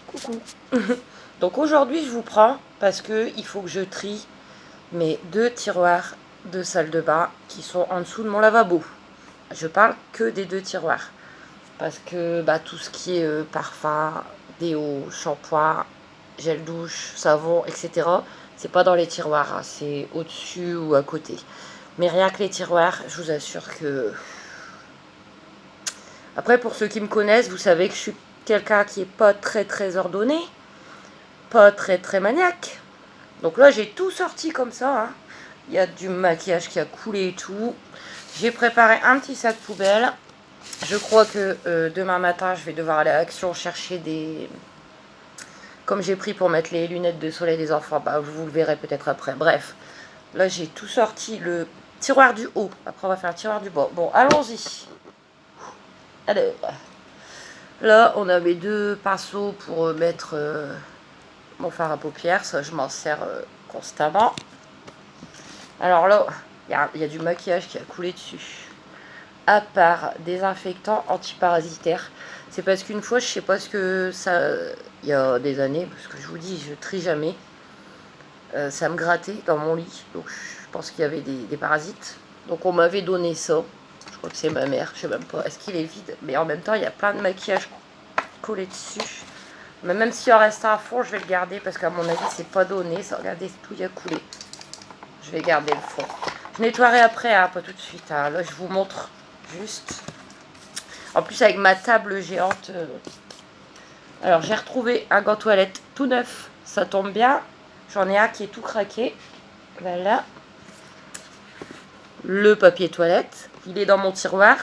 Coucou. Donc aujourd'hui je vous prends parce que il faut que je trie mes 2 tiroirs de salle de bain qui sont en dessous de mon lavabo. Je parle que des 2 tiroirs parce que tout ce qui est parfum, déo, shampoing, gel douche, savon, etc. c'est pas dans les tiroirs, hein, c'est au-dessus ou à côté. Mais rien que les tiroirs, je vous assure que... Après, pour ceux qui me connaissent, vous savez que je suis quelqu'un qui est pas très ordonné, pas très maniaque. Donc là, j'ai tout sorti comme ça, hein. Il y a du maquillage qui a coulé et tout. J'ai préparé un petit sac poubelle. Je crois que demain matin, je vais devoir aller à Action chercher des... Comme j'ai pris pour mettre les lunettes de soleil des enfants, vous le verrez peut-être après. Bref, là, j'ai tout sorti. Le tiroir du haut. Après, on va faire le tiroir du bas. Bon, allons-y. Alors, là, on a mes 2 pinceaux pour mettre mon fard à paupières. Ça, je m'en sers constamment. Alors là, il y a du maquillage qui a coulé dessus. À part désinfectant antiparasitaire. C'est parce qu'une fois, je sais pas ce que ça... Il y a des années, parce que je vous dis, je trie jamais. Ça me grattait dans mon lit. Donc je pense qu'il y avait des parasites. Donc on m'avait donné ça. Je crois que c'est ma mère, je sais même pas. Est-ce qu'il est vide? Mais en même temps, il y a plein de maquillage collé dessus. Mais même s'il en reste un fond, je vais le garder parce qu'à mon avis, c'est pas donné. Ça, regardez, tout y a coulé. Je vais garder le fond. Je nettoierai après, hein, pas tout de suite. Hein. Là, je vous montre juste. En plus, avec ma table géante. Alors, j'ai retrouvé un gant toilette tout neuf. Ça tombe bien. J'en ai un qui est tout craqué. Voilà. Le papier toilette. Il est dans mon tiroir.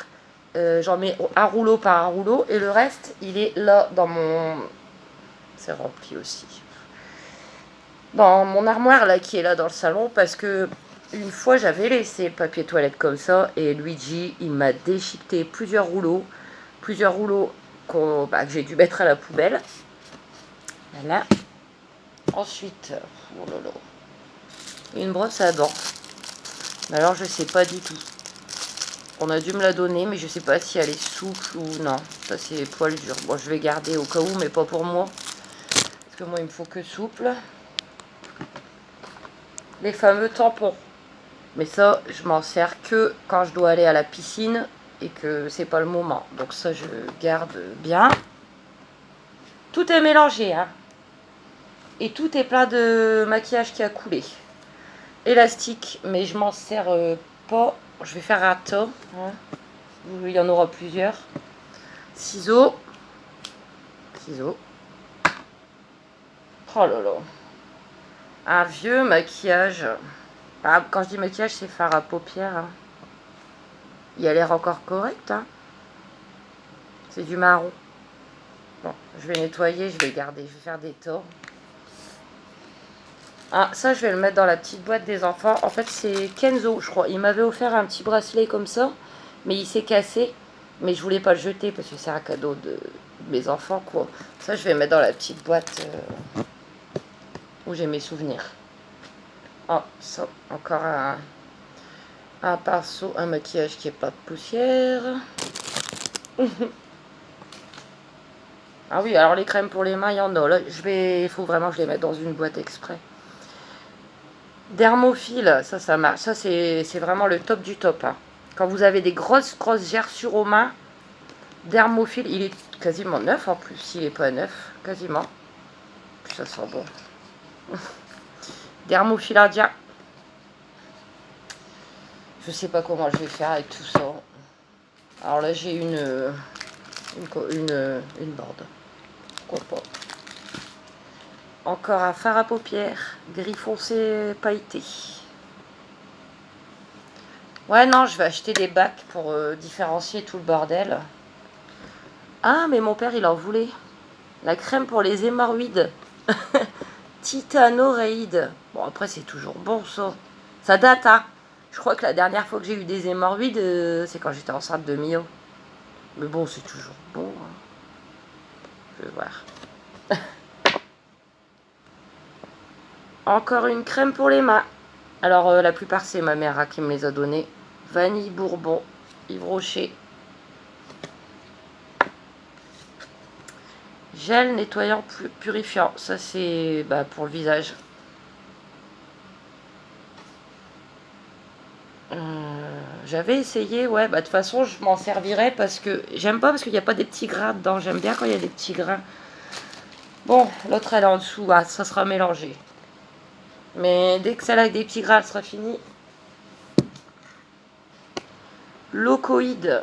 J'en mets un rouleau par un rouleau. Et le reste, il est là dans mon... C'est rempli aussi. Dans mon armoire, là, qui est là dans le salon. Parce que une fois, j'avais laissé le papier toilette comme ça. Et Luigi, il m'a déchiqueté plusieurs rouleaux. Plusieurs rouleaux que j'ai dû mettre à la poubelle. Voilà. Ensuite, oh là là, une brosse à dents. Mais alors, je sais pas du tout. On a dû me la donner, mais je sais pas si elle est souple ou non. Ça, c'est poil dur. Bon, je vais garder au cas où, mais pas pour moi. Parce que moi, il me faut que souple. Les fameux tampons. Mais ça, je m'en sers que quand je dois aller à la piscine et que c'est pas le moment. Donc ça, je garde bien. Tout est mélangé, hein. Et tout est plein de maquillage qui a coulé. Élastique, mais je m'en sers pas. Je vais faire un tas. Hein. Il y en aura plusieurs. Ciseaux. Ciseaux. Oh là là. Un vieux maquillage. Quand je dis maquillage, c'est fard à paupières. Hein. Il a l'air encore correct. Hein. C'est du marron. Bon, je vais nettoyer, je vais garder. Je vais faire des tas. Ah, ça, je vais le mettre dans la petite boîte des enfants. En fait, c'est Kenzo, je crois. Il m'avait offert un petit bracelet comme ça, mais il s'est cassé. Mais je voulais pas le jeter parce que c'est un cadeau de mes enfants, quoi. Ça, je vais mettre dans la petite boîte où j'ai mes souvenirs. Oh, ça, encore un pinceau, un maquillage qui est pas de poussière. Ah oui, alors les crèmes pour les mains, il y en a. Là, il faut vraiment que je les mette dans une boîte exprès. Dermophile, ça marche. Ça, c'est vraiment le top du top. Hein. Quand vous avez des grosses gerçures aux mains, Dermophile, il est quasiment neuf en plus. S'il n'est pas neuf, quasiment. Ça sent bon. Dermophile indien. Je sais pas comment je vais faire avec tout ça. Alors là, j'ai une borde. Pourquoi pas. Encore un fard à paupières. Gris foncé pailleté. Ouais, non, je vais acheter des bacs pour différencier tout le bordel. Ah, mais mon père, il en voulait. La crème pour les hémorroïdes. Titanoréide. Bon, après, c'est toujours bon, ça. Ça date, hein. Je crois que la dernière fois que j'ai eu des hémorroïdes, c'est quand j'étais enceinte de Mio. Mais bon, c'est toujours bon. Hein. Je vais voir. Encore une crème pour les mains. Alors, la plupart, c'est ma mère hein, qui me les a donnés. Vanille Bourbon, Yves Rocher. Gel nettoyant purifiant. Ça, c'est pour le visage. J'avais essayé, ouais, de toute façon, je m'en servirais parce que j'aime pas parce qu'il n'y a pas des petits grains dedans. J'aime bien quand il y a des petits grains. Bon, l'autre, elle est en dessous. Ah, ça sera mélangé. Mais dès que celle-là avec des petits grains, elle sera finie. Locoïde,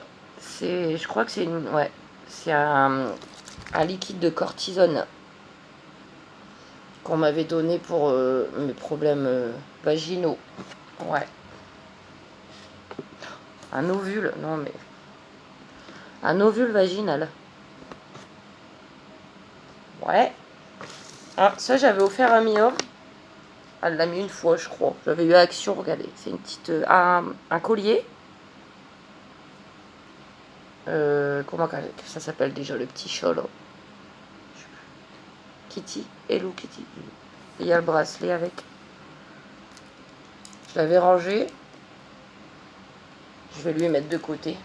je crois que c'est ouais, c'est un liquide de cortisone qu'on m'avait donné pour mes problèmes vaginaux. Ouais. Un ovule, non mais un ovule vaginal. Ouais. Ah, ça j'avais offert à Mia. Elle l'a mis une fois, je crois. J'avais eu Action, regardez. C'est une petite un collier. Comment ça s'appelle déjà le petit chat là? Kitty, Hello Kitty. Et il y a le bracelet avec. Je l'avais rangé. Je vais lui mettre de côté.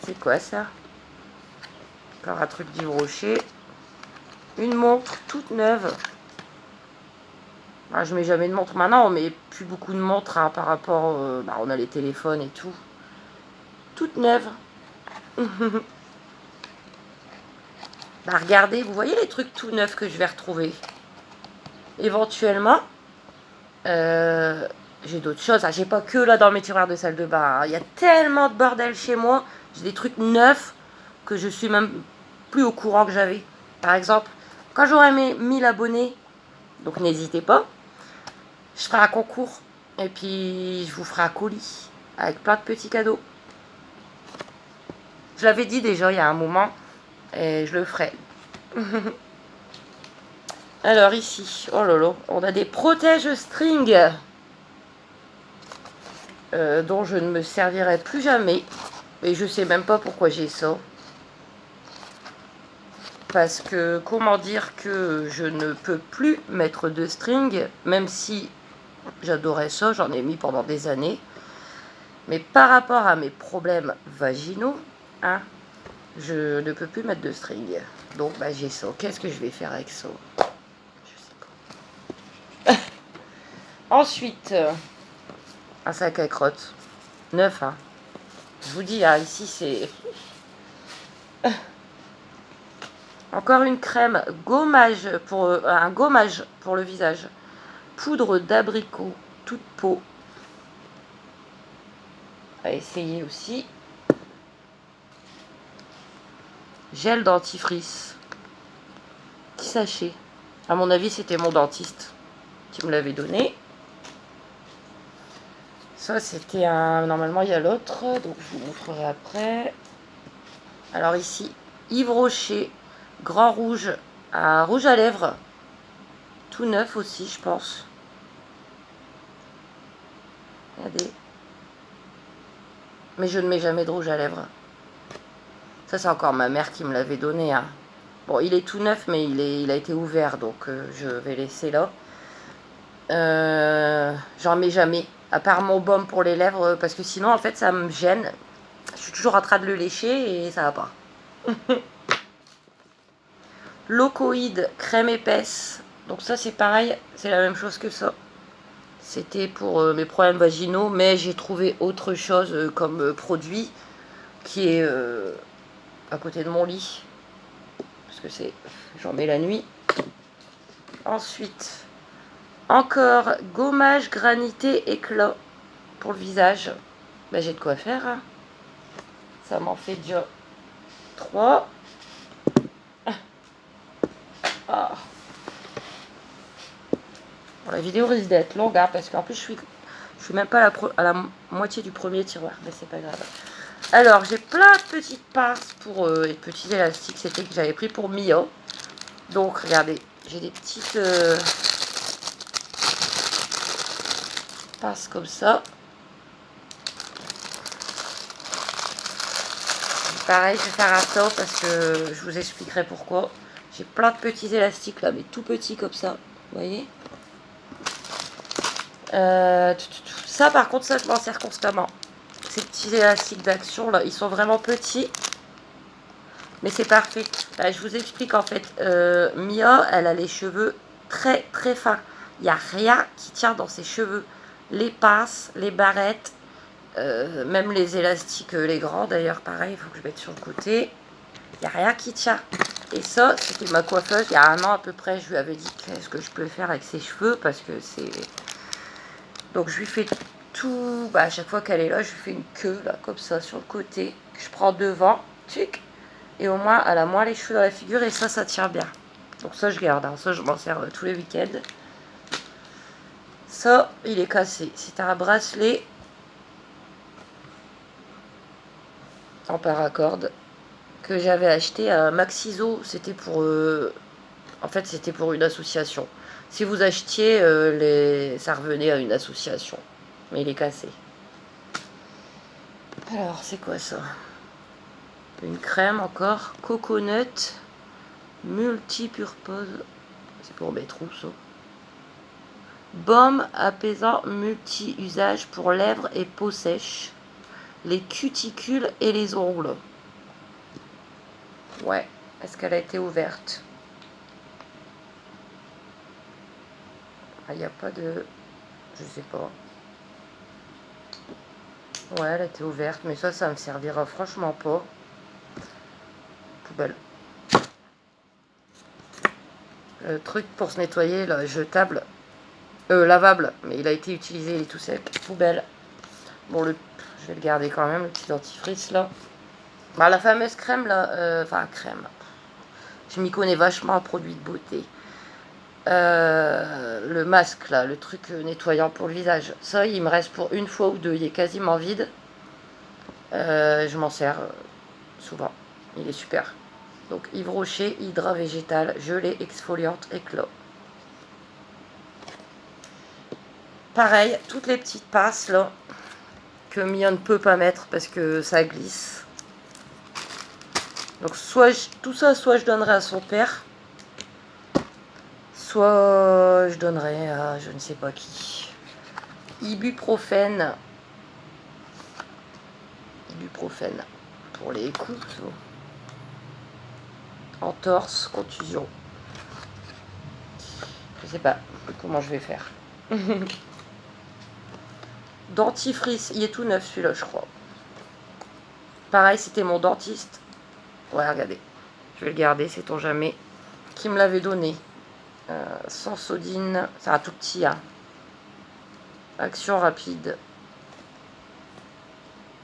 C'est quoi ça? Encore un truc d'Yves Rocher. Une montre toute neuve. Ah, je mets jamais de montre maintenant. On met plus beaucoup de montres hein, par rapport. On a les téléphones et tout. Toute neuve. Regardez, vous voyez les trucs tout neufs que je vais retrouver. Éventuellement, j'ai d'autres choses. J'ai pas que là dans mes tiroirs de salle de bain. Il y a tellement de bordel chez moi. J'ai des trucs neufs que je suis même plus au courant que j'avais. Par exemple, quand j'aurai mes 1000 abonnés, donc n'hésitez pas, je ferai un concours. Et puis, je vous ferai un colis avec plein de petits cadeaux. Je l'avais dit déjà il y a un moment. Et je le ferai. Alors ici, oh là là, on a des protège-strings dont je ne me servirai plus jamais. Et je sais même pas pourquoi j'ai ça. Parce que, comment dire que je ne peux plus mettre de string, même si j'adorais ça, j'en ai mis pendant des années. Mais par rapport à mes problèmes vaginaux, hein, je ne peux plus mettre de string. Donc j'ai ça. Qu'est-ce que je vais faire avec ça? Je sais pas. Ensuite, un sac à crottes. Neuf, hein. Je vous dis, hein, ici c'est... Encore une crème gommage pour un gommage pour le visage. Poudre d'abricot, toute peau. À essayer aussi. Gel dentifrice. Petit sachet. À mon avis, c'était mon dentiste qui me l'avait donné. Ça, c'était un... Normalement, il y a l'autre. Donc, je vous montrerai après. Alors ici, Yves Rocher. Grand rouge. Un rouge à lèvres. Tout neuf aussi, je pense. Regardez. Mais je ne mets jamais de rouge à lèvres. Ça, c'est encore ma mère qui me l'avait donné. Hein. Bon, il est tout neuf, mais il a été ouvert. Donc, je vais laisser là. J'en mets jamais. À part mon baume pour les lèvres. Parce que sinon, en fait, ça me gêne. Je suis toujours en train de le lécher et ça va pas. Locoïde, crème épaisse. Donc ça, c'est pareil. C'est la même chose que ça. C'était pour mes problèmes vaginaux. Mais j'ai trouvé autre chose comme produit qui est à côté de mon lit. Parce que c'est... J'en mets la nuit. Ensuite, encore gommage granité éclat pour le visage. J'ai de quoi faire. Hein. Ça m'en fait déjà 3. Ah. Bon, la vidéo risque d'être longue hein, parce qu'en plus je suis même pas à la moitié du premier tiroir. Mais c'est pas grave. Alors, j'ai plein de petites pinces pour les petits élastiques. C'était que j'avais pris pour Mia. Donc, regardez, j'ai des petites pinces comme ça. Pareil, je vais faire un top parce que je vous expliquerai pourquoi. J'ai plein de petits élastiques là, mais tout petits comme ça. Vous voyez ça, par contre, ça, je m'en sers constamment. Ces petits élastiques d'Action là, ils sont vraiment petits. Mais c'est parfait. Bah, je vous explique en fait. Mia, elle a les cheveux très très fins. Il n'y a rien qui tient dans ses cheveux. Les pinces, les barrettes, même les élastiques, les grands d'ailleurs, pareil, il faut que je mette sur le côté. Il n'y a rien qui tient. Et ça, c'était ma coiffeuse il y a un an à peu près. Je lui avais dit qu'est-ce que je peux faire avec ses cheveux parce que c'est... Donc je lui fais tout... Bah, à chaque fois qu'elle est là, je lui fais une queue, là, comme ça, sur le côté. Je prends devant, tchic. Et au moins, elle a moins les cheveux dans la figure et ça tient bien. Donc ça, je garde. Hein. Ça, je m'en sers tous les week-ends. Ça, il est cassé. C'est un bracelet en paracorde que j'avais acheté à Maxiso. C'était pour... En fait, c'était pour une association. Si vous achetiez, ça revenait à une association. Mais il est cassé. Alors, c'est quoi ça? Une crème encore. Coconut multi-purpose. C'est pour mes trousseaux. Baume apaisant multi-usage pour lèvres et peau sèche. Les cuticules et les ongles. Ouais. Est-ce qu'elle a été ouverte? Ah, il n'y a pas de... Je sais pas. Ouais, elle a été ouverte. Mais ça me servira franchement pas. Poubelle. Le truc pour se nettoyer, là, jetable. Lavable. Mais il a été utilisé, il est tout sec. Poubelle. Bon, je vais le garder quand même, le petit dentifrice, là. Bah, la fameuse crème, là. Enfin, crème. Je m'y connais vachement en produits de beauté. Le masque là, le truc nettoyant pour le visage, ça il me reste pour une fois ou deux, il est quasiment vide. Je m'en sers souvent, il est super. Donc Yves Rocher, hydra végétal, gelée exfoliante éclat. Pareil, toutes les petites passes là que Mia ne peut pas mettre parce que ça glisse. Donc tout ça, soit je donnerai à son père, soit je donnerai à je ne sais pas qui. Ibuprofène. Ibuprofène pour les coups. Entorse, contusion. Je sais pas comment je vais faire. Dentifrice, il est tout neuf celui-là, je crois. Pareil, c'était mon dentiste. Ouais, regardez. Je vais le garder, sait-on jamais. Qui me l'avait donné. Sans sodine. C'est un tout petit, hein. Action rapide.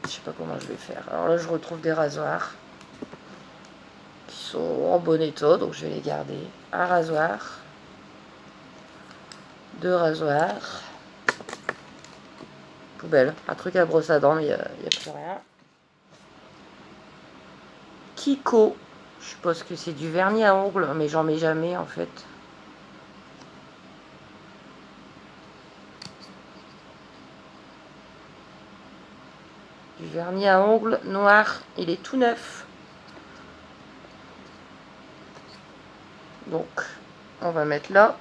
Je sais pas comment je vais faire. Alors là, je retrouve des rasoirs qui sont en bon état, donc je vais les garder. Un rasoir. Deux rasoirs. Poubelle. Un truc à brosse à dents, mais il n'y a plus rien. Kiko. Je suppose que c'est du vernis à ongles, mais j'en mets jamais en fait. Du vernis à ongles noir. Il est tout neuf. Donc, on va mettre là.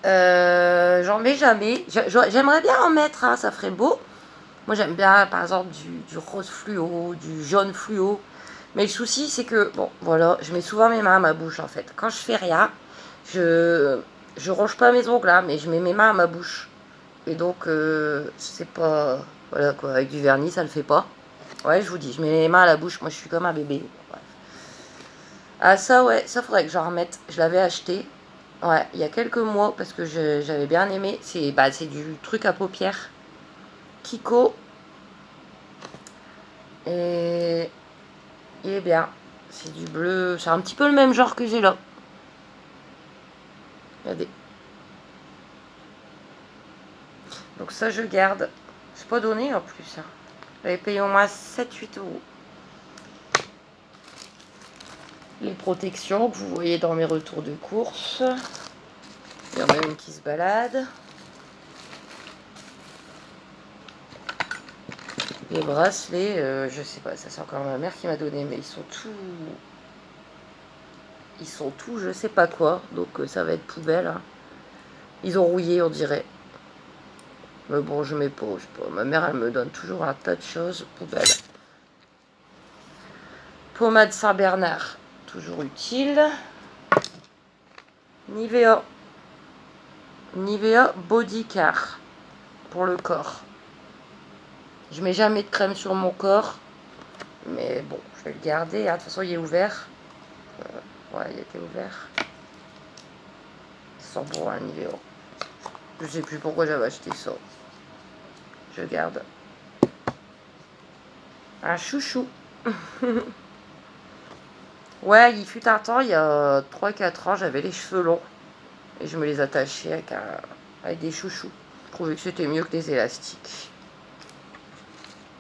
J'en mets jamais. J'aimerais bien en mettre, hein, ça ferait beau. Moi, j'aime bien, par exemple, du rose fluo, du jaune fluo. Mais le souci, c'est que, bon, voilà, je mets souvent mes mains à ma bouche, en fait. Quand je fais rien, je ronge pas mes ongles, là, mais je mets mes mains à ma bouche. Et donc, c'est pas... Voilà, quoi, avec du vernis, ça le fait pas. Ouais, je vous dis, je mets mes mains à la bouche, moi, je suis comme un bébé. Bref. Ah, ça, ouais, ça faudrait que j'en remette. Je l'avais acheté, ouais, il y a quelques mois, parce que j'avais bien aimé. C'est du truc à paupières. Kiko. Et... Il est bien. C'est du bleu. C'est un petit peu le même genre que j'ai là. Regardez. Donc ça, je garde. C'est pas donné en plus. Hein. J'avais payé au moins 7-8 euros. Les protections que vous voyez dans mes retours de course. Il y en a une qui se balade. Les bracelets, je sais pas, ça c'est encore ma mère qui m'a donné, mais ils sont tout, je sais pas quoi, donc ça va être poubelle. Hein. Ils ont rouillé, on dirait. Mais bon, je mets pas, je sais pas. Ma mère, elle me donne toujours un tas de choses, poubelle. Pommade Saint-Bernard, toujours utile. Nivea. Nivea Body Care pour le corps. Je mets jamais de crème sur mon corps. Mais bon, je vais le garder. De toute façon, il est ouvert. Ouais, il était ouvert. Ça sent bon, un Nivea. Je sais plus pourquoi j'avais acheté ça. Je garde. Un chouchou. Ouais, il fut un temps, il y a 3-4 ans, j'avais les cheveux longs. Et je me les attachais avec des chouchous. Je trouvais que c'était mieux que les élastiques.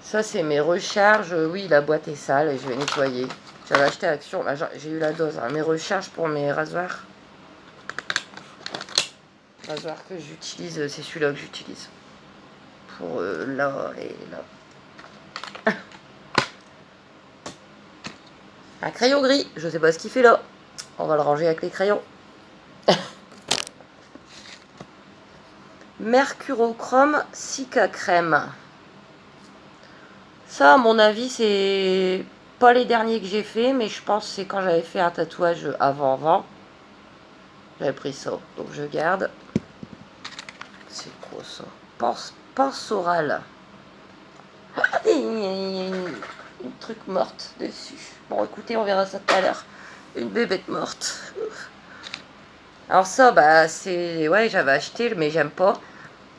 Ça, c'est mes recharges. Oui, la boîte est sale et je vais nettoyer. J'avais acheté Action. Là, j'ai eu la dose. Hein. Mes recharges pour mes rasoirs. Rasoir que j'utilise, c'est celui-là que j'utilise. Pour là et là. Un crayon gris. Je sais pas ce qu'il fait là. On va le ranger avec les crayons. Mercurochrome Cica Crème. Ça, à mon avis, c'est pas les derniers que j'ai fait, mais je pense que c'est quand j'avais fait un tatouage avant. J'avais pris ça, donc je garde. C'est quoi ça? Pince orale. Il y a une truc morte dessus. Bon, écoutez, on verra ça tout à l'heure. Une bébête morte. Alors ça, bah, c'est... Ouais, j'avais acheté, mais j'aime pas.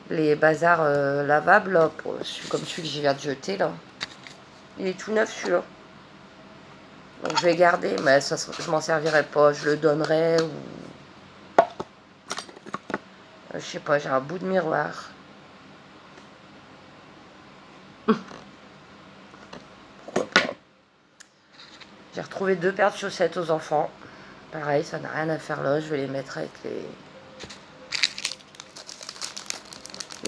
Les bazars lavables, là, comme celui que je viens de jeter, là. Il est tout neuf, celui-là. Donc, je vais garder, mais ça, je m'en servirai pas. Je le donnerai ou... Je sais pas, j'ai un bout de miroir. Pourquoi pas. J'ai retrouvé 2 paires de chaussettes aux enfants. Pareil, ça n'a rien à faire là. Je vais les mettre avec les...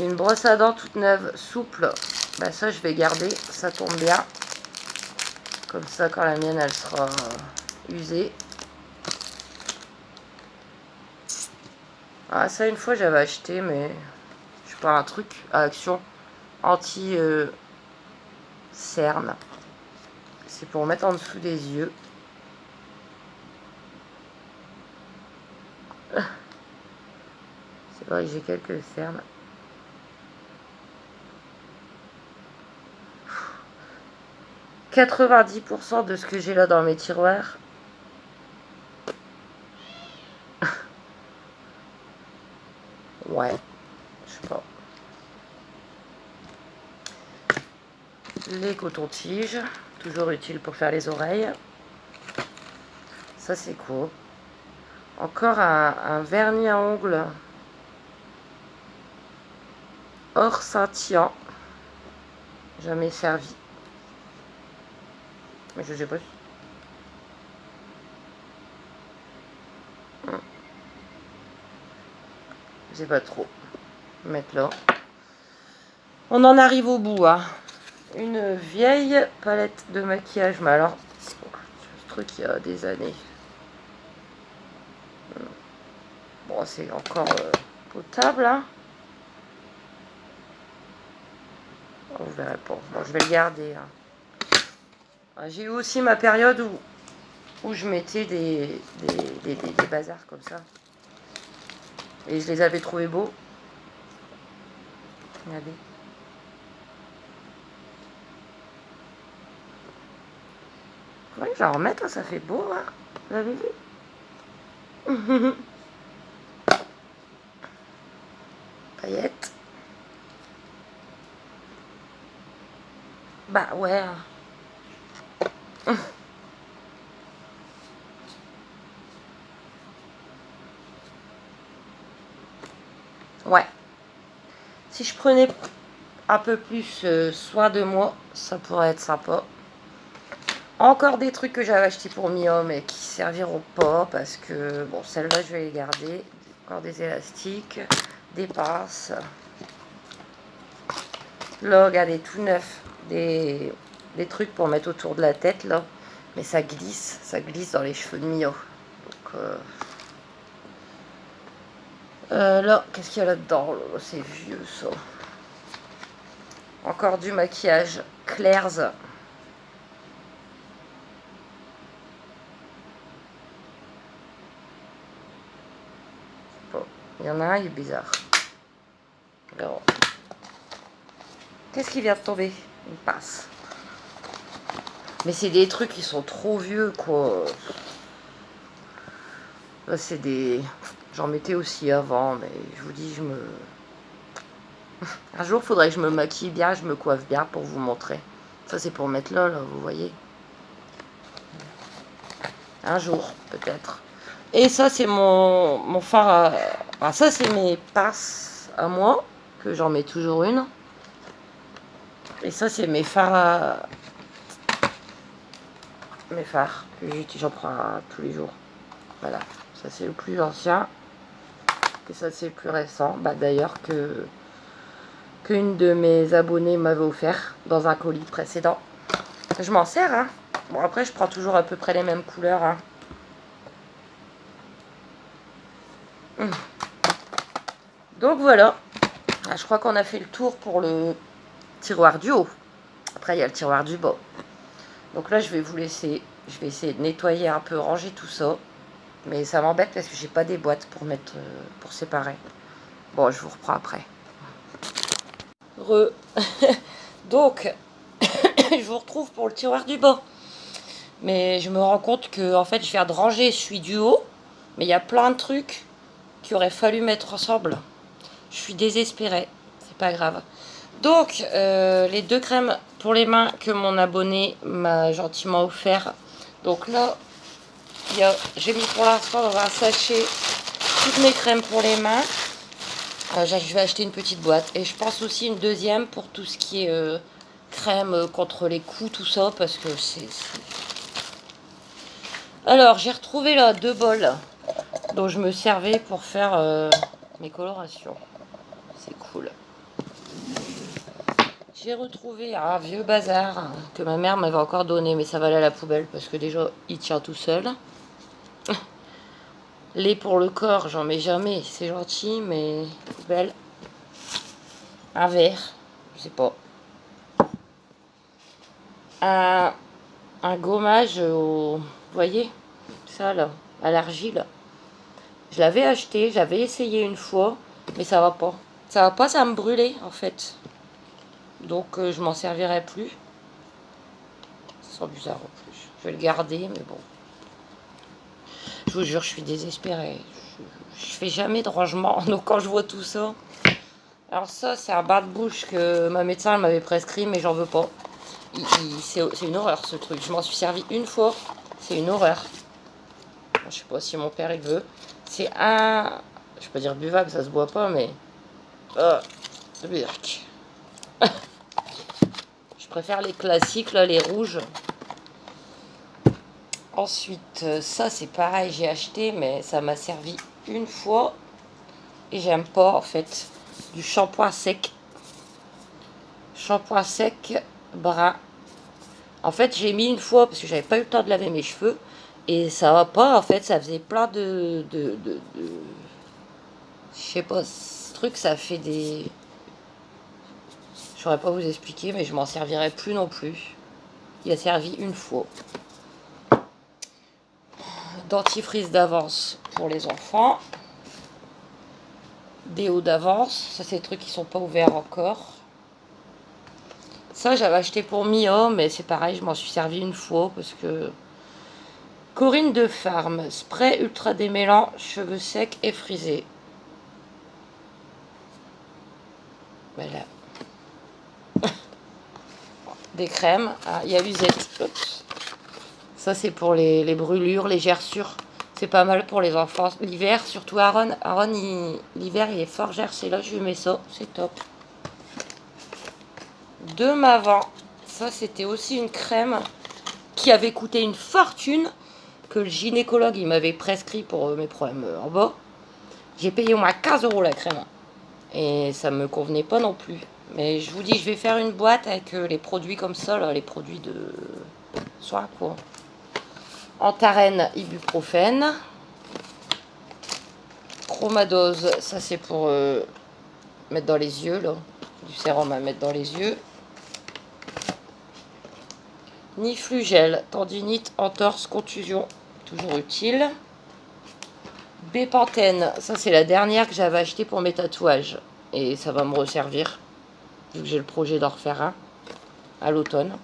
Une brosse à dents toute neuve, souple. Bah ça, je vais garder. Ça tombe bien. Comme ça, quand la mienne, elle sera usée. Ah, ça, une fois, j'avais acheté, mais... Je sais pas, un truc à Action anti-cerne. C'est pour mettre en dessous des yeux. C'est vrai que j'ai quelques cernes. « 90% de ce que j'ai là dans mes tiroirs. » Ouais, je sais pas. Les cotons-tiges, toujours utile pour faire les oreilles. Ça, c'est cool. Encore un vernis à ongles or scintillant. Jamais servi. Mais je sais pas. Je sais pas trop. Mettre là. On en arrive au bout. Hein. Une vieille palette de maquillage. Mais alors, ce truc il y a des années. Bon, c'est encore potable. Hein. Vous verrez pas. Bon, je vais le garder. Hein. J'ai eu aussi ma période où je mettais des bazars comme ça. Et je les avais trouvés beaux. Regardez. Faudrait que j'en remette, hein, ça fait beau, hein. Vous avez vu? Paillettes. Bah ouais. Ouais. Si je prenais un peu plus soin de moi, ça pourrait être sympa. Encore des trucs que j'avais achetés pour Mio, mais qui serviront pas parce que, bon, celles-là, je vais les garder. Encore des élastiques, des pinces. Là, regardez, tout neuf. Des trucs pour mettre autour de la tête, là. Mais ça glisse dans les cheveux de Mio. Donc, là, qu'est-ce qu'il y a là-dedans? C'est vieux, ça. Encore du maquillage Claire's. Il y en a un, il est bizarre. Alors, qu'est-ce qui vient de tomber? Une passe. Mais c'est des trucs qui sont trop vieux, quoi. Là, c'est des... J'en mettais aussi avant, mais je vous dis, Un jour, il faudrait que je me maquille bien, je me coiffe bien pour vous montrer. Ça, c'est pour mettre là, vous voyez. Un jour, peut-être. Et ça, c'est mon phare à... Enfin, ça, c'est mes passes à moi, que j'en mets toujours une. Et ça, c'est mes phares à... Mes phares que j'en prends tous les jours. Voilà. Ça, c'est le plus ancien. Et ça, c'est le plus récent. Bah, d'ailleurs, qu'une de mes abonnées m'avait offert dans un colis précédent. Je m'en sers, hein. Bon, après, je prends toujours à peu près les mêmes couleurs, hein. Donc voilà, je crois qu'on a fait le tour pour le tiroir du haut. Après, il y a le tiroir du bas. Donc là, je vais vous laisser. Je vais essayer de nettoyer un peu, ranger tout ça. Mais ça m'embête parce que j'ai pas des boîtes pour mettre, pour séparer. Bon, je vous reprends après. Donc, je vous retrouve pour le tiroir du bas. Mais je me rends compte que en fait, je viens de ranger celui du haut. Mais il y a plein de trucs qu'il aurait fallu mettre ensemble. Je suis désespérée. C'est pas grave. Donc, les 2 crèmes pour les mains que mon abonné m'a gentiment offert. Donc là, j'ai mis pour l'instant dans un sachet toutes mes crèmes pour les mains. Je vais acheter une petite boîte. Et je pense aussi une deuxième pour tout ce qui est crème contre les coups, tout ça. Parce que c'est... Alors, j'ai retrouvé là 2 bols dont je me servais pour faire mes colorations. C'est cool. J'ai retrouvé un vieux bazar que ma mère m'avait encore donné, mais ça va aller à la poubelle parce que déjà il tient tout seul. Lait pour le corps, j'en mets jamais, c'est gentil, mais poubelle. Un verre, je sais pas. Un gommage au. Vous voyez ça là, à l'argile. Je l'avais acheté, j'avais essayé une fois, mais ça va pas. Ça va pas, ça va me brûler en fait. Donc je m'en servirai plus. Ça sent bizarre en plus. Je vais le garder, mais bon. Je vous jure, je suis désespérée. Je fais jamais de rangement, donc quand je vois tout ça... Alors ça, c'est un bain de bouche que ma médecin m'avait prescrit, mais j'en veux pas. C'est une horreur, ce truc. Je m'en suis servi une fois. C'est une horreur. Je sais pas si mon père, il veut. C'est un... Je peux pas dire buvable, ça se boit pas, mais... Birk. Je préfère les classiques, là, les rouges. Ensuite, ça, c'est pareil, j'ai acheté, mais ça m'a servi une fois. Et j'aime pas, en fait, du shampoing sec. Shampoing sec brun. En fait, j'ai mis une fois parce que j'avais pas eu le temps de laver mes cheveux. Et ça va pas, en fait, ça faisait plein de je sais pas, ce truc, ça fait des... Je saurais pas vous expliquer, mais je m'en servirai plus non plus. Il a servi une fois. Dentifrice d'avance pour les enfants. Déo d'avance. Ça, c'est des trucs qui sont pas ouverts encore. Ça, j'avais acheté pour Mia, mais c'est pareil, je m'en suis servi une fois parce que... Corinne de Farm, spray ultra démêlant, cheveux secs et frisés. Voilà. Des crèmes. Ah, il y a l'usette. Ça, c'est pour les brûlures, les gerçures. C'est pas mal pour les enfants. L'hiver, surtout Aaron. Aaron, l'hiver, il est fort gercé. Là, je lui mets ça. C'est top. De Mavant. Ça, c'était aussi une crème qui avait coûté une fortune, que le gynécologue il m'avait prescrit pour mes problèmes en bas. J'ai payé au moins 15 € la crème. Et ça me convenait pas non plus. Mais je vous dis, je vais faire une boîte avec les produits comme ça, là, les produits de soins, quoi. Antarène, ibuprofène. Chromadose, ça c'est pour mettre dans les yeux, là. Du sérum à mettre dans les yeux. Niflugel, tendinite, entorse, contusion, toujours utile. Bépantène, ça c'est la dernière que j'avais achetée pour mes tatouages. Et ça va me resservir, vu que j'ai le projet d'en refaire un à l'automne.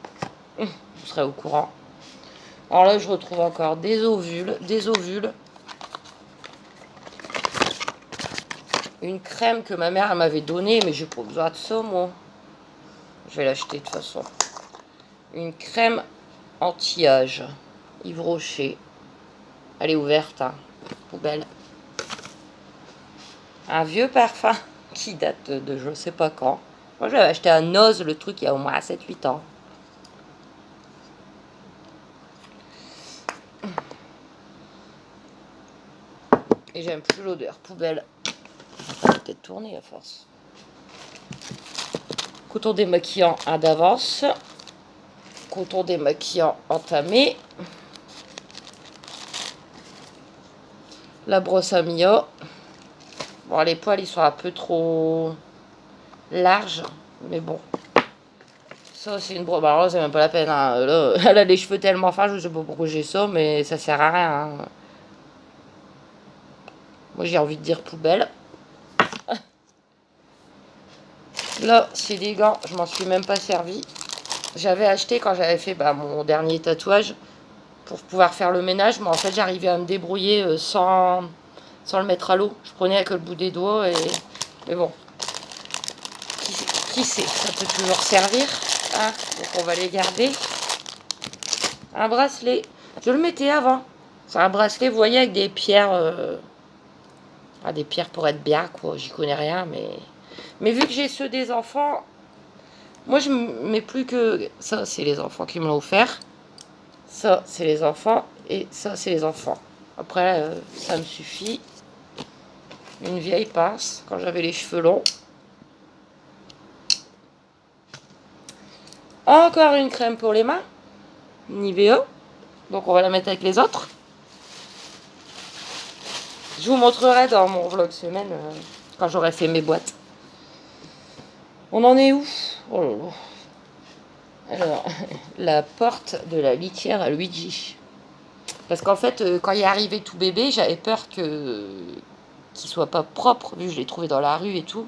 Vous serez au courant. Alors là, je retrouve encore des ovules, une crème que ma mère m'avait donnée, mais j'ai pas besoin de ça, moi. Je vais l'acheter de toute façon. Une crème anti-âge. Yves Rocher. Elle est ouverte, hein. Poubelle. Un vieux parfum qui date de je sais pas quand. Moi, j'avais acheté à Noz, le truc, il y a au moins 7-8 ans. Et j'aime plus l'odeur. Poubelle. Ça va peut-être tourner à force. Coton démaquillant à d'avance. Coton démaquillant entamé. La brosse à Mia. Bon, les poils, ils sont un peu trop larges. Mais bon. Ça, c'est une brosse. Bah, alors, c'est même pas la peine. Hein. Là, elle a les cheveux tellement fins, je sais pas pourquoi j'ai ça, mais ça sert à rien. Hein. Moi, j'ai envie de dire poubelle. Là, c'est des gants. Je m'en suis même pas servi. J'avais acheté quand j'avais fait mon dernier tatouage pour pouvoir faire le ménage. Mais en fait, j'arrivais à me débrouiller sans le mettre à l'eau. Je prenais avec le bout des doigts. Mais bon. Qui sait, ça peut toujours servir. Hein, donc, on va les garder. Un bracelet. Je le mettais avant. C'est un bracelet, vous voyez, avec des pierres. Des pierres pour être bien, quoi. J'y connais rien, mais vu que j'ai ceux des enfants, moi je mets plus que ça, c'est les enfants qui me l'ont offert. Ça, c'est les enfants et ça, c'est les enfants. Après, ça me suffit. Une vieille pince quand j'avais les cheveux longs. Encore une crème pour les mains, Nivea. Donc on va la mettre avec les autres. Je vous montrerai dans mon vlog semaine quand j'aurai fait mes boîtes. On en est où? Oh là là. Alors, la porte de la litière à Luigi. Parce qu'en fait, quand il est arrivé tout bébé, j'avais peur qu'il soit pas propre, vu que je l'ai trouvé dans la rue et tout.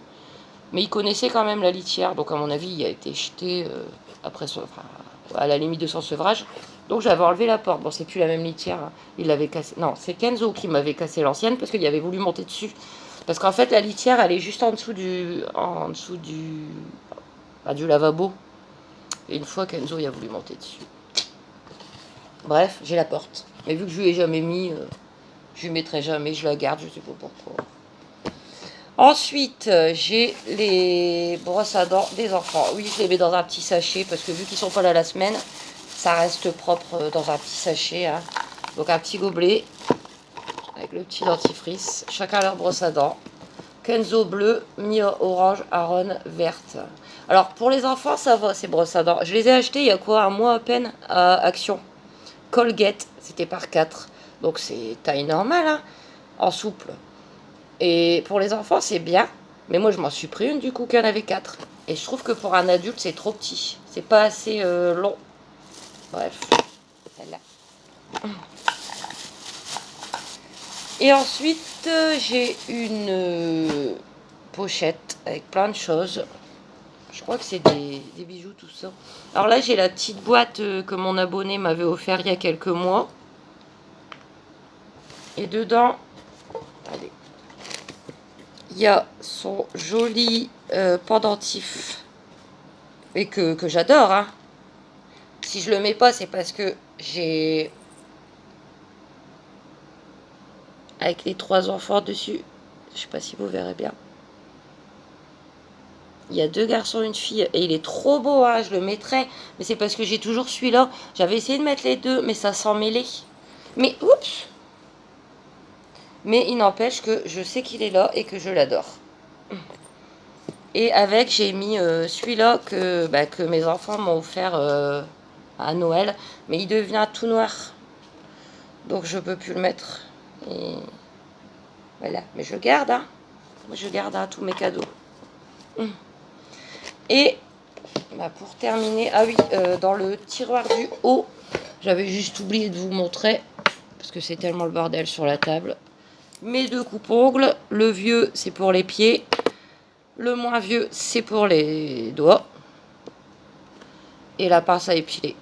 Mais il connaissait quand même la litière, donc à mon avis, il a été jeté à la limite de son sevrage. Donc j'avais enlevé la porte. Bon, c'est plus la même litière. Hein. Il l'avait cassé. Non, c'est Kenzo qui m'avait cassé l'ancienne parce qu'il avait voulu monter dessus. Parce qu'en fait, la litière, elle est juste en dessous du lavabo. Et une fois, Kenzo il a voulu monter dessus. Bref, j'ai la porte. Mais vu que je lui ai jamais mis, je lui mettrai jamais, je la garde, je sais pas pourquoi. Ensuite, j'ai les brosses à dents des enfants. Oui, je les mets dans un petit sachet parce que vu qu'ils sont pas là la semaine, ça reste propre dans un petit sachet. Hein. Donc un petit gobelet avec le petit dentifrice. Chacun leur brosse à dents. Kenzo bleu, Mia orange, Aaron verte. Alors pour les enfants, ça va ces brosses à dents. Je les ai achetées il y a quoi, un mois à peine à Action. Colgate, c'était par 4. Donc c'est taille normale, hein, en souple. Et pour les enfants, c'est bien. Mais moi, je m'en suis pris une du coup, qu'il y en avait 4. Et je trouve que pour un adulte, c'est trop petit. C'est pas assez long. Bref, celle-là. Et ensuite, j'ai une pochette avec plein de choses. Je crois que c'est des bijoux, tout ça. Alors là, j'ai la petite boîte que mon abonné m'avait offert il y a quelques mois. Et dedans, allez, il y a son joli pendentif. Et que j'adore. Hein. Si je le mets pas, c'est parce que j'ai... Avec les 3 enfants dessus. Je sais pas si vous verrez bien. Il y a 2 garçons, une fille. Et il est trop beau, hein, je le mettrai. Mais c'est parce que j'ai toujours celui-là. J'avais essayé de mettre les deux, mais ça s'en mêlait. Mais, oups! Mais il n'empêche que je sais qu'il est là et que je l'adore. Et avec, j'ai mis celui-là que mes enfants m'ont offert à Noël. Mais il devient tout noir. Donc je peux plus le mettre. Et voilà. Mais je garde, hein. Je garde tous mes cadeaux. Et pour terminer, ah oui, dans le tiroir du haut, j'avais juste oublié de vous montrer, parce que c'est tellement le bordel sur la table. mes 2 coupe-ongles. Le vieux, c'est pour les pieds. Le moins vieux, c'est pour les doigts. Et la pince à épiler.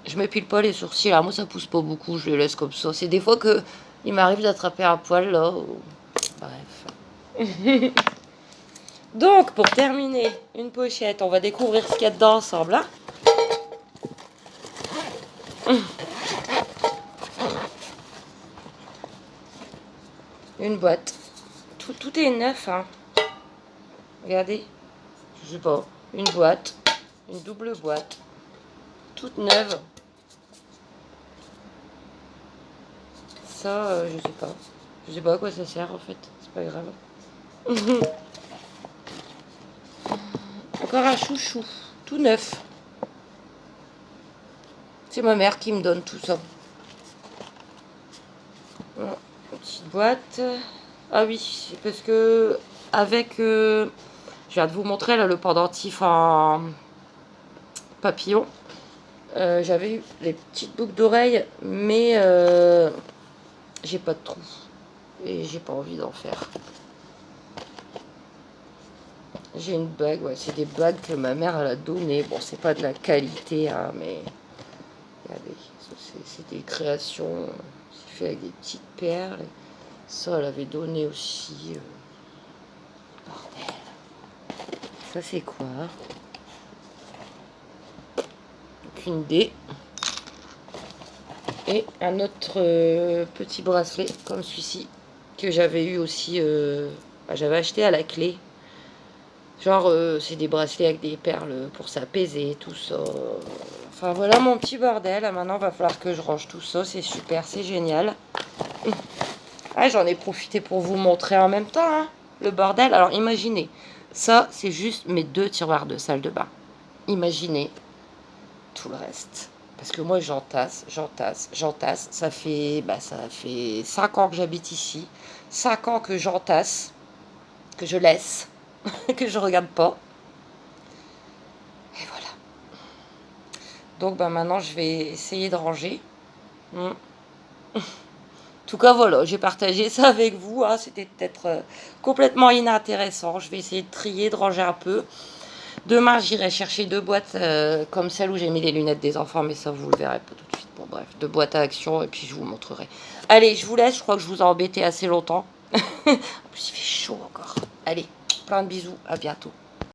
Je m'épile pas les sourcils. Là, moi, ça pousse pas beaucoup. Je les laisse comme ça. C'est des fois que il m'arrive d'attraper un poil, là. Bref. Donc, pour terminer, une pochette. On va découvrir ce qu'il y a dedans ensemble, hein. Une boîte. Tout est neuf, hein. Regardez. Je sais pas. Une boîte. Une double boîte. Toute neuve. Ça, je sais pas. Je sais pas à quoi ça sert, en fait. C'est pas grave. Encore un chouchou. Tout neuf. C'est ma mère qui me donne tout ça. Voilà, une petite boîte. Ah oui, parce que avec... je viens de vous montrer là le pendentif en papillon. J'avais eu les petites boucles d'oreilles, mais j'ai pas de trou. Et j'ai pas envie d'en faire. J'ai une bague, ouais, c'est des bagues que ma mère elle a données. Bon, c'est pas de la qualité, hein, mais regardez, c'est des créations. C'est fait avec des petites perles. Ça, elle avait donné aussi. Bordel. Ça, c'est quoi? Aucune idée. Et un autre petit bracelet comme celui-ci que j'avais eu aussi. J'avais acheté à la clé. Genre, c'est des bracelets avec des perles pour s'apaiser, tout ça. Enfin, voilà mon petit bordel. Maintenant, il va falloir que je range tout ça. C'est super, c'est génial. Ah, j'en ai profité pour vous montrer en même temps, hein, le bordel. Alors, imaginez. Ça, c'est juste mes 2 tiroirs de salle de bain. Imaginez tout le reste. Parce que moi, j'entasse. Ça fait 5 ans que j'habite ici. 5 ans que j'entasse, que je laisse, que je regarde pas. Et voilà. Donc, maintenant, je vais essayer de ranger. En tout cas, voilà, j'ai partagé ça avec vous. Hein. C'était peut-être complètement inintéressant. Je vais essayer de trier, de ranger un peu. Demain, j'irai chercher 2 boîtes comme celle où j'ai mis les lunettes des enfants, mais ça, vous le verrez pas tout de suite. Bon, bref, 2 boîtes à action et puis je vous montrerai. Allez, je vous laisse. Je crois que je vous ai embêté assez longtemps. En plus, il fait chaud encore. Allez, plein de bisous. À bientôt.